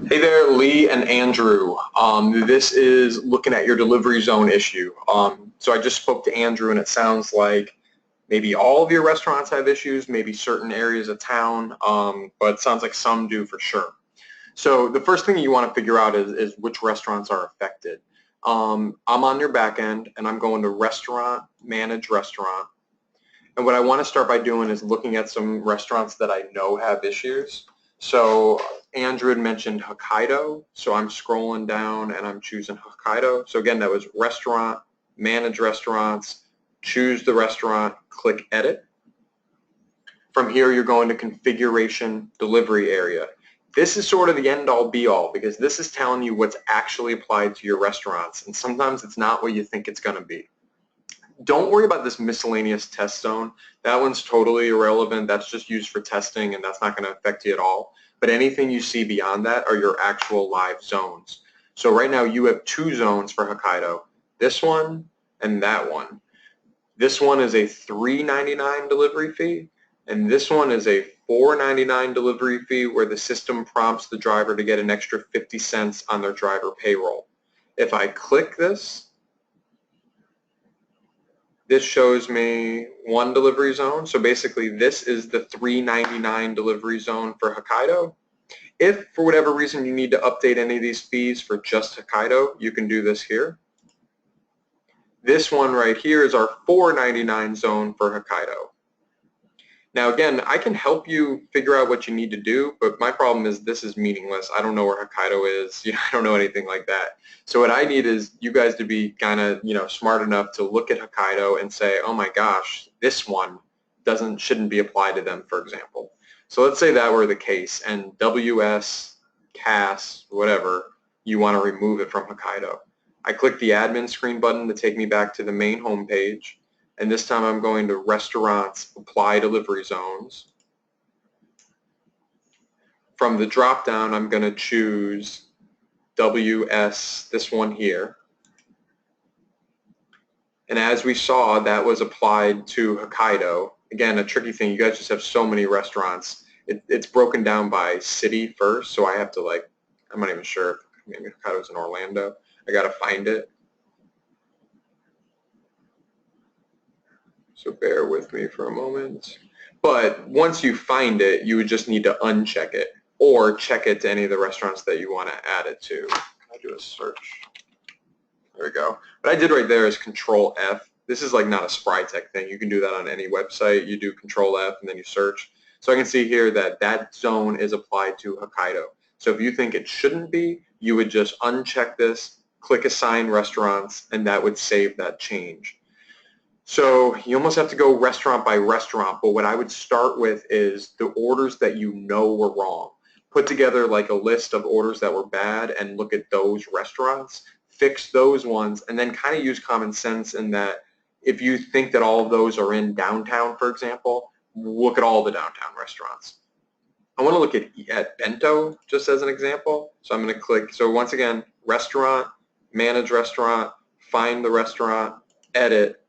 Hey there, Lee and Andrew. This is looking at your delivery zone issue. So I just spoke to Andrew, and it sounds like maybe all of your restaurants have issues, maybe certain areas of town, but it sounds like some do for sure. So the first thing you want to figure out is which restaurants are affected. I'm on your back end, and I'm going to restaurant, manage restaurant. And what I want to start by doing is looking at some restaurants that I know have issues. So Andrew had mentioned Hokkaido, so I'm scrolling down and I'm choosing Hokkaido. So again, that was restaurant, manage restaurants, choose the restaurant, click edit. From here, you're going to configuration delivery area. This is sort of the end all be all because this is telling you what's actually applied to your restaurants, and sometimes it's not what you think it's going to be. Don't worry about this miscellaneous test zone. That one's totally irrelevant. That's just used for testing, and that's not going to affect you at all. But anything you see beyond that are your actual live zones. So right now you have two zones for Hokkaido, this one and that one. This one is a $3.99 delivery fee, and this one is a $4.99 delivery fee where the system prompts the driver to get an extra 50 cents on their driver payroll. If I click this shows me one delivery zone. So basically this is the $3.99 delivery zone for Hokkaido. If for whatever reason you need to update any of these fees for just Hokkaido, you can do this here. This one right here is our $4.99 zone for Hokkaido. Now again, I can help you figure out what you need to do, but my problem is this is meaningless. I don't know where Hokkaido is. I don't know anything like that. So what I need is you guys to be kind of, smart enough to look at Hokkaido and say, oh my gosh, this one shouldn't be applied to them, for example. So let's say that were the case, and WS, CAS, whatever, you want to remove it from Hokkaido. I click the admin screen button to take me back to the main home page. And this time I'm going to restaurants, apply delivery zones. From the drop down, I'm going to choose WS, this one here. And as we saw, that was applied to Hokkaido. Again, a tricky thing, you guys just have so many restaurants. It's broken down by city first, so I have to I'm not even sure if maybe Hokkaido's in Orlando. I got to find it. So bear with me for a moment. But once you find it, you would just need to uncheck it or check it to any of the restaurants that you want to add it to. I do a search. There we go. What I did right there is Control F. This is not a SpryTech thing. You can do that on any website. You do Control F and then you search. So I can see here that that zone is applied to Hokkaido. So if you think it shouldn't be, you would just uncheck this, click Assign Restaurants, and that would save that change. So you almost have to go restaurant by restaurant, but what I would start with is the orders that you know were wrong. Put together a list of orders that were bad and look at those restaurants, fix those ones, and then kind of use common sense in that if you think that all of those are in downtown, for example, look at all the downtown restaurants. I want to look at Bento just as an example. So I'm going to click, so once again, restaurant, manage restaurant, find the restaurant, edit,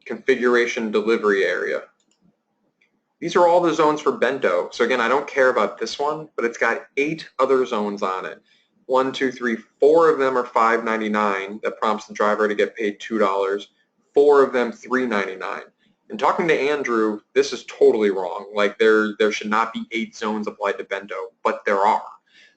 configuration delivery area. These are all the zones for Bento. So again, I don't care about this one, but it's got 8 other zones on it. 1, 2, 3, 4 of them are $5.99. That prompts the driver to get paid $2. 4 of them $3.99. And talking to Andrew, this is totally wrong. There should not be 8 zones applied to Bento, but there are.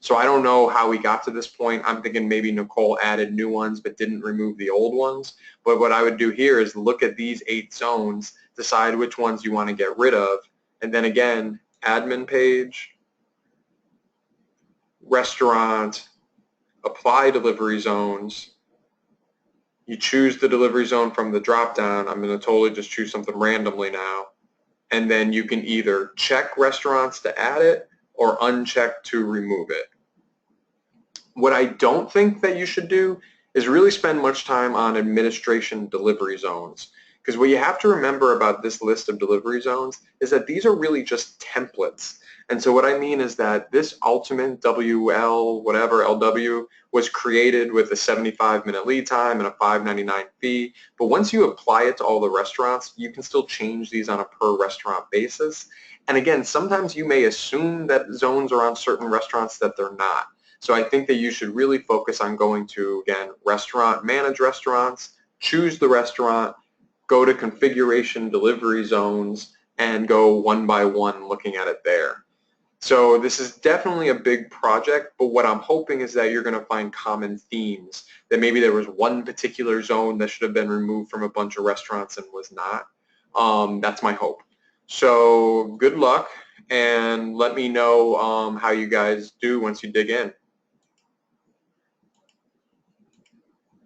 So I don't know how we got to this point. I'm thinking maybe Nicole added new ones but didn't remove the old ones. But what I would do here is look at these 8 zones, decide which ones you want to get rid of, and then again, admin page, restaurant, apply delivery zones. You choose the delivery zone from the drop-down. I'm going to totally just choose something randomly now. And then you can either check restaurants to add it or uncheck to remove it. What I don't think that you should do is really spend much time on administration delivery zones. Because what you have to remember about this list of delivery zones is that these are really just templates. And so what I mean is that this ultimate WL, whatever, LW, was created with a 75-minute lead time and a $5.99 fee. But once you apply it to all the restaurants, you can still change these on a per restaurant basis. And again, sometimes you may assume that zones are on certain restaurants that they're not. So I think that you should really focus on going to, again, restaurant, manage restaurants, choose the restaurant, go to configuration delivery zones, and go one by one looking at it there. So this is definitely a big project, but what I'm hoping is that you're going to find common themes, that maybe there was one particular zone that should have been removed from a bunch of restaurants and was not. That's my hope. So good luck, and let me know how you guys do once you dig in.